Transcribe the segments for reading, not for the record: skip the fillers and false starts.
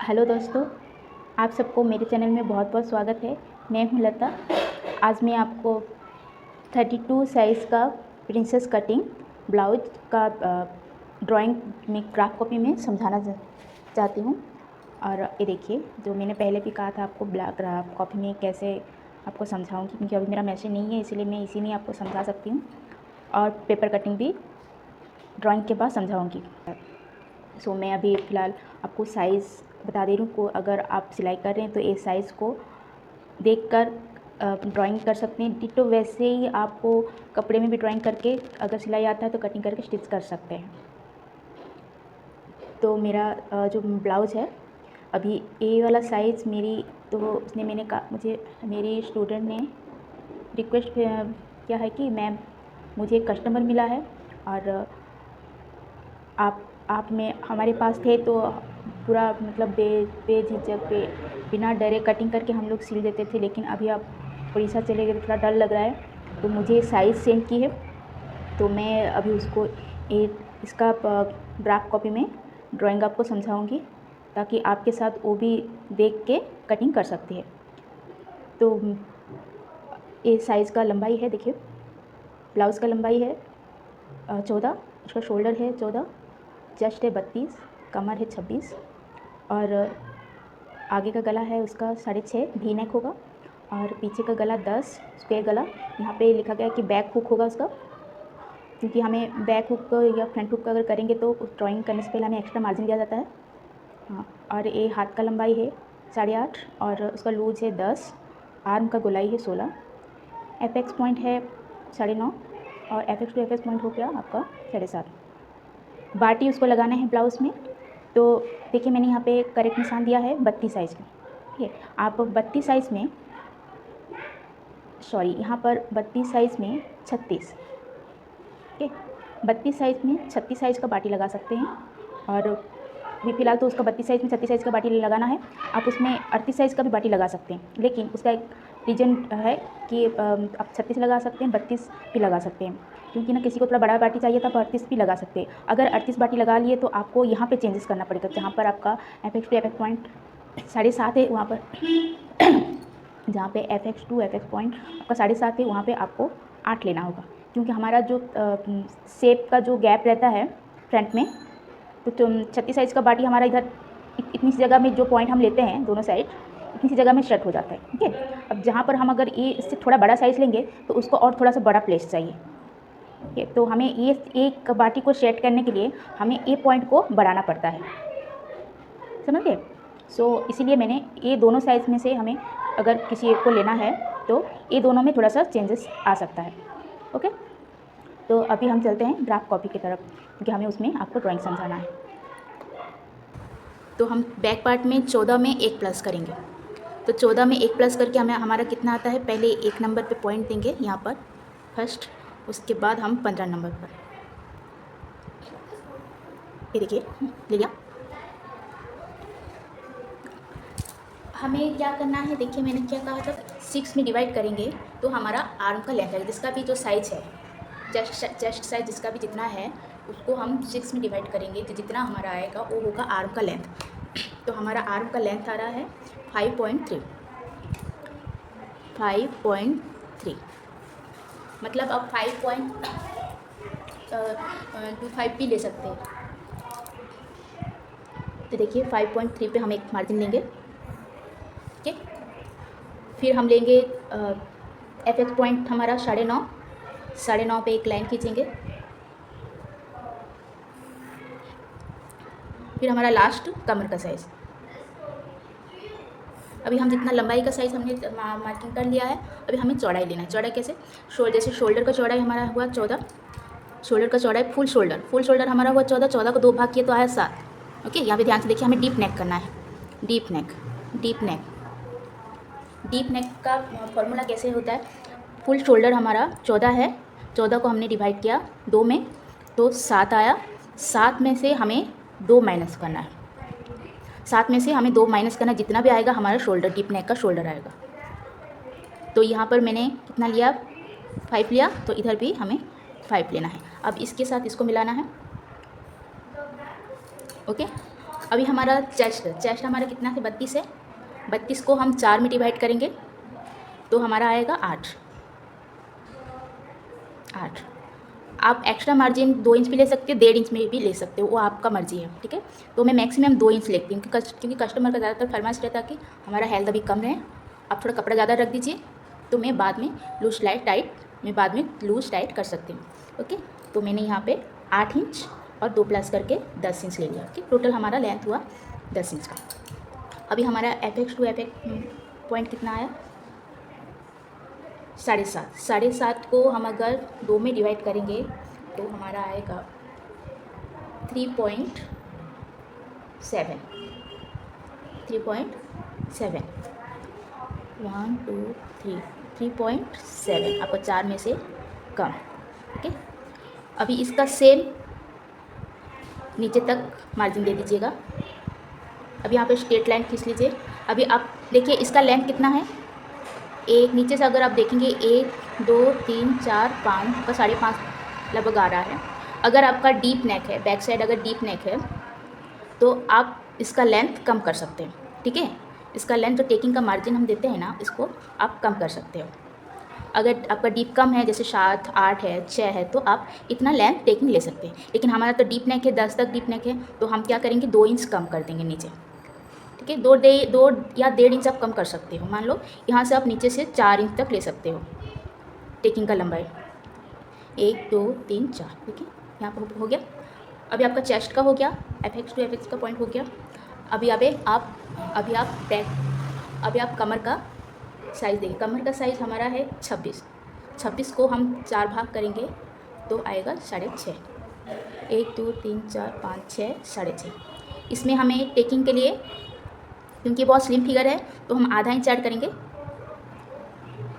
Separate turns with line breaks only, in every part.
Hello दोस्तों, आप सबको मेरे चैनल में बहुत बहुत स्वागत है। मैं हूं लता। आज मैं आपको 32 साइज़ का प्रिंसेस कटिंग ब्लाउज का ड्राइंग में क्राफ्ट कॉपी में समझाना चाहती हूं। और ये देखिए, जो मैंने पहले भी कहा था आपको ब्लैक क्राफ्ट कॉपी में कैसे आपको समझाऊंगी, क्योंकि अभी मेरा मशीन नहीं है, इसलिए मैं इसी में आपको समझा सकती हूँ। और पेपर कटिंग भी ड्राइंग के बाद समझाऊँगी। सो मैं अभी फ़िलहाल आपको साइज़ बता दे रही हूँ। को अगर आप सिलाई कर रहे हैं तो इस साइज़ को देखकर ड्राइंग कर सकते हैं। डिटो वैसे ही आपको कपड़े में भी ड्राइंग करके, अगर सिलाई आता है तो कटिंग करके स्टिच कर सकते हैं। तो मेरा जो ब्लाउज़ है, अभी ए वाला साइज़ मेरी, तो उसने मैंने कहा, मुझे मेरी स्टूडेंट ने रिक्वेस्ट किया है कि मैम मुझे कस्टमर मिला है और आप में हमारे पास थे तो पूरा मतलब बेझिझक बिना डरे कटिंग करके हम लोग सिल देते थे, लेकिन अभी आप उड़ीसा चले गए तो थोड़ा डर लग रहा है। तो मुझे साइज़ सेंड की है, तो मैं अभी उसको इसका ड्राफ्ट कॉपी में ड्राइंग आपको समझाऊंगी, ताकि आपके साथ वो भी देख के कटिंग कर सकती है। तो ये साइज़ का लंबाई है, देखिए ब्लाउज़ का लंबाई है 14, उसका शोल्डर है 14, चेस्ट है 32, कमर है 26 और आगे का गला है उसका 6.5 वी नेक होगा और पीछे का गला 10 स्क्वायर गला। यहाँ पे लिखा गया है कि बैक हुक होगा उसका, क्योंकि हमें बैक हुक या फ्रंट हुक अगर करेंगे तो उस ड्राइंग करने से पहले हमें एक्स्ट्रा मार्जिन दिया जाता है। हाँ, और ये हाथ का लंबाई है 8.5 और उसका लूज है 10, आर्म का गोलाई है 16, एपेक्स पॉइंट है 9.5 और एपेक्स टू एपेक्स पॉइंट हो गया आपका 7.5। बाटी उसको लगाना है ब्लाउज़ में। तो देखिए, मैंने यहाँ पे करेक्ट निशान दिया है 32 साइज़ में। ठीक है, आप 32 साइज़ में, सॉरी यहाँ पर 32 साइज़ में 36, ठीक है, 32 साइज़ में 36 साइज़ का बाटी लगा सकते हैं। और अभी फ़िलहाल तो उसका 32 साइज़ में 36 साइज़ का बाटी लगाना है। आप उसमें 38 साइज़ का भी बाटी लगा सकते हैं, लेकिन उसका एक रीज़न है कि आप 36 लगा सकते हैं, 32 भी लगा सकते हैं, क्योंकि ना किसी को थोड़ा बड़ा बाटी चाहिए था तो 38 भी लगा सकते हैं। अगर 38 बाटी लगा लिए तो आपको यहाँ पे चेंजेस करना पड़ेगा, जहाँ पर आपका एपेक्स टू एपेक्स पॉइंट 7.5 है, वहाँ पर जहाँ पे एपेक्स टू एपेक्स पॉइंट आपका 7.5 है, वहाँ पे आपको 8 लेना होगा, क्योंकि हमारा जो शेप का जो गैप रहता है फ्रंट में, तो 36 साइज़ का बाटी हमारा इधर इतनी सी जगह में जो पॉइंट हम लेते हैं दोनों साइड, इतनी सी जगह में सेट हो जाता है। ठीक है, अब जहाँ पर हम अगर ये इससे थोड़ा बड़ा साइज़ लेंगे तो उसको और थोड़ा सा बड़ा प्लेस चाहिए। ठीक है, तो हमें ये एक बाटी को सेट करने के लिए हमें ए पॉइंट को बढ़ाना पड़ता है, समझ गए। सो इसीलिए मैंने ये दोनों साइज़ में से हमें अगर किसी एक को लेना है तो ये दोनों में थोड़ा सा चेंजेस आ सकता है। ओके, तो अभी हम चलते हैं ड्राफ्ट कॉपी की तरफ, क्योंकि हमें उसमें आपको ड्राइंग समझाना है। तो हम बैक पार्ट में 14 में 1 प्लस करेंगे। तो 14 में 1 प्लस करके हमें हमारा कितना आता है, पहले 1 नंबर पे पॉइंट देंगे यहाँ पर फर्स्ट, उसके बाद हम 15 नंबर पर, ये देखिए ले लिया। हमें क्या करना है, देखिए मैंने क्या कहा था, 6 में डिवाइड करेंगे तो हमारा आर्म का लेंथ है, जिसका भी जो साइज है, चेस्ट साइज जिसका भी जितना है, उसको हम 6 में डिवाइड करेंगे तो जितना हमारा आएगा वो होगा आर्म का लेंथ। तो हमारा आर्म का लेंथ आ रहा है 5.3, मतलब अब 5.25 भी ले सकते हैं। तो देखिए 5.3 पे हम एक मार्जिन लेंगे। ठीक है, फिर हम लेंगे एपेक्स पॉइंट हमारा 9.5 पे एक लाइन खींचेंगे। फिर हमारा लास्ट कमर का साइज़, अभी हम जितना लंबाई का साइज़ हमने मार्किंग कर लिया है, अभी हमें चौड़ाई लेना है। चौड़ाई कैसे, जैसे शोल्डर का चौड़ाई हमारा हुआ 14, शोल्डर का चौड़ाई फुल शोल्डर हमारा हुआ 14, 14 को 2 भाग किए तो आया 7। ओके, यहाँ पे ध्यान से देखिए, हमें डीप नेक करना है। डीप नेक का फॉर्मूला कैसे होता है, फुल शोल्डर हमारा 14 है, 14 को हमने डिवाइड किया 2 में तो 7 आया, 7 में से हमें 2 माइनस करना है, 7 में से हमें 2 माइनस करना, जितना भी आएगा हमारा शोल्डर, डीप नेक का शोल्डर आएगा। तो यहाँ पर मैंने कितना लिया, 5 लिया, तो इधर भी हमें 5 लेना है। अब इसके साथ इसको मिलाना है। ओके, अभी हमारा चेस्ट हमारा कितना है, 32 है। 32 को हम 4 में डिवाइड करेंगे तो हमारा आएगा 8। आप एक्स्ट्रा मार्जिन 2 इंच भी ले सकते हो, 1.5 इंच में भी ले सकते हो, वो आपका मर्जी है, ठीक है। तो मैं मैक्सिमम 2 इंच लेती हूँ क्योंकि कस्टमर का ज़्यादातर फरमाइश रहता है कि हमारा हेल्थ अभी कम रहे, आप थोड़ा कपड़ा ज़्यादा रख दीजिए, तो मैं बाद में लूज टाइट कर सकती हूँ, ओके। तो मैंने यहाँ पे 8 इंच और 2 प्लस करके 10 इंच ले लिया, ओके। टोटल हमारा लेंथ हुआ 10 इंच का। अभी हमारा FX टू FX पॉइंट कितना आया, 7.5। 7.5 को हम अगर 2 में डिवाइड करेंगे तो हमारा आएगा 3.7। 1 2 3 3.7, आपका 4 में से कम, ओके। अभी इसका सेम नीचे तक मार्जिन दे दीजिएगा। अभी यहाँ पे स्ट्रेट लाइन खींच लीजिए। अभी आप देखिए इसका लेंथ कितना है, एक नीचे से अगर आप देखेंगे 1 2 3 4 5 का 5.5 लगभग आ रहा है। अगर आपका डीप नेक है, बैक साइड अगर डीप नेक है तो आप इसका लेंथ कम कर सकते हैं, ठीक है। इसका लेंथ जो टेकिंग का मार्जिन हम देते हैं ना, इसको आप कम कर सकते हो। अगर आपका डीप कम है, जैसे 7 8 है 6 है, तो आप इतना लेंथ टेकिंग ले सकते हैं। लेकिन हमारा तो डीप नेक है, 10 तक डीप नेक है, तो हम क्या करेंगे 2 इंच कम कर देंगे नीचे, ठीक है। 2 या 1.5 इंच आप कम कर सकते हो। मान लो यहाँ से आप नीचे से 4 इंच तक ले सकते हो टेकिंग का लंबाई, 1 2 3 4, ठीक है। यहाँ पर हो गया। अभी आपका चेस्ट का हो गया, FX टू FX का पॉइंट हो गया। अभी आप कमर का साइज़ देखिए। कमर का साइज़ हमारा है 26 को हम 4 भाग करेंगे तो आएगा 6.5। 1 2 3 4 5 6 6.5। इसमें हमें टेकिंग के लिए, क्योंकि बहुत स्लिम फिगर है, तो हम आधा इंच ऐड करेंगे।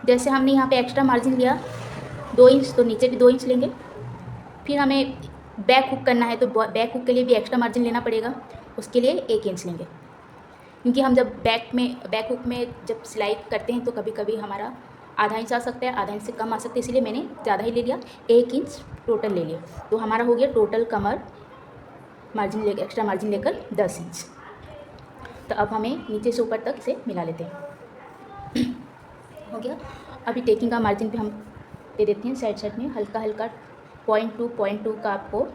जैसे हमने यहाँ पे एक्स्ट्रा मार्जिन लिया 2 इंच, तो नीचे भी 2 इंच लेंगे। फिर हमें बैक हुक करना है, तो बैक हुक के लिए भी एक्स्ट्रा मार्जिन लेना पड़ेगा, उसके लिए 1 इंच लेंगे। क्योंकि हम जब बैक हुक में जब सिलाई करते हैं तो कभी कभी हमारा आधा इंच आ सकता है, आधा इंच से कम आ सकता है, इसीलिए मैंने ज़्यादा ही ले लिया, 1 इंच टोटल ले लिया। तो हमारा हो गया टोटल कमर मार्जिन लेकर, एक्स्ट्रा मार्जिन लेकर 10 इंच। तो अब हमें नीचे से ऊपर तक इसे मिला लेते हैं। हो गया। अभी टेकिंग का मार्जिन भी हम दे देते हैं साइड में, हल्का 0.2 का आपको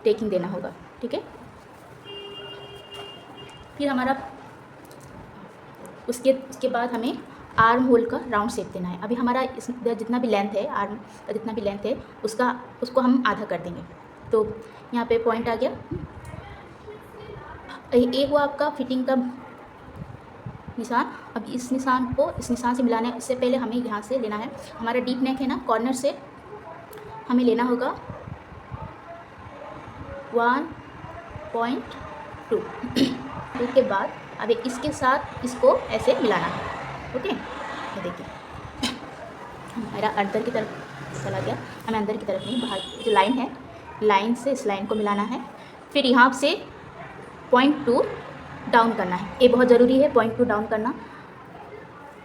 टेकिंग देना होगा, ठीक है। फिर हमारा उसके बाद हमें आर्म होल का राउंड शेप देना है। अभी हमारा जितना भी लेंथ है, आर्म का जितना भी लेंथ है, उसको हम आधा कर देंगे। तो यहाँ पे पॉइंट आ गया। एक हुआ आपका फिटिंग का निशान। अब इस निशान से मिलाना है। इससे पहले हमें यहाँ से लेना है, हमारा डीप नेक है ना, कॉर्नर से हमें लेना होगा 1.2। उसके बाद अब इसके साथ इसको ऐसे मिलाना है, ओके। ये देखिए हमारा अंदर की तरफ चला गया, हमें अंदर की तरफ नहीं, बाहर जो लाइन है, लाइन से इस लाइन को मिलाना है। फिर यहाँ से 0.2 डाउन करना है। ये बहुत ज़रूरी है 0.2 डाउन करना।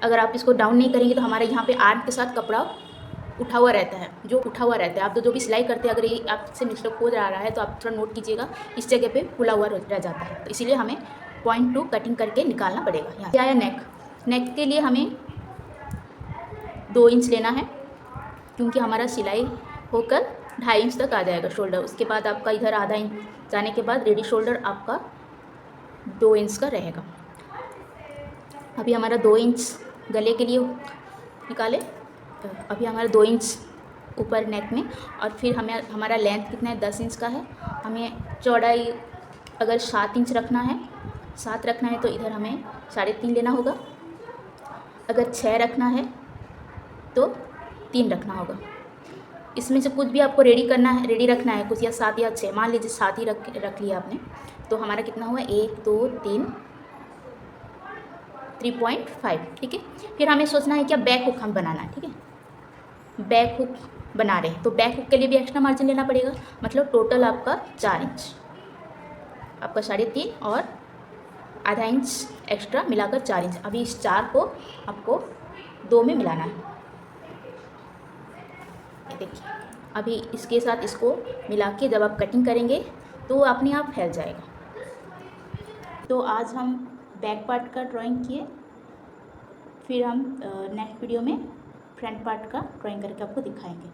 अगर आप इसको डाउन नहीं करेंगे तो हमारे यहाँ पे आर्म के साथ कपड़ा उठा हुआ रहता है, आप जो भी सिलाई करते हैं, अगर ये आपसे मिस्टेक हो जा रहा है तो आप थोड़ा नोट कीजिएगा, इस जगह पे खुला हुआ रह जाता है। तो इसीलिए हमें 0.2 कटिंग करके निकालना पड़ेगा। यहाँ आया नेक के लिए हमें 2 इंच लेना है, क्योंकि हमारा सिलाई होकर 2.5 इंच तक आ जाएगा शोल्डर। उसके बाद आपका इधर आधा इंच जाने के बाद रेडी शोल्डर आपका 2 इंच का रहेगा। अभी हमारा 2 इंच गले के लिए निकाले। अभी हमारा 2 इंच ऊपर नेक में, और फिर हमारा लेंथ कितना है, 10 इंच का है। हमें चौड़ाई अगर 7 इंच रखना है, 7 रखना है, तो इधर हमें 3.5 लेना होगा। अगर 6 रखना है तो 3 रखना होगा। इसमें से कुछ भी आपको रेडी रखना है कुछ, या 7 या 6, मान लीजिए 7 ही रख लिया आपने, तो हमारा कितना हुआ 1 2 3 3.5, ठीक है। फिर हमें सोचना है क्या बैक हुक हम बनाना है, ठीक है। बैक हुक बना रहे हैं तो बैक हुक के लिए भी एक्स्ट्रा मार्जिन लेना पड़ेगा। मतलब टोटल आपका 4 इंच, आपका 3.5 और आधा इंच एक्स्ट्रा मिलाकर 4 इंच। अभी इस 4 को आपको 2 में मिलाना है। देखिए अभी इसके साथ इसको मिला के जब आप कटिंग करेंगे तो वो अपने आप फैल जाएगा। तो आज हम बैक पार्ट का ड्राइंग किए, फिर हम नेक्स्ट वीडियो में फ्रंट पार्ट का ड्राइंग करके आपको दिखाएंगे।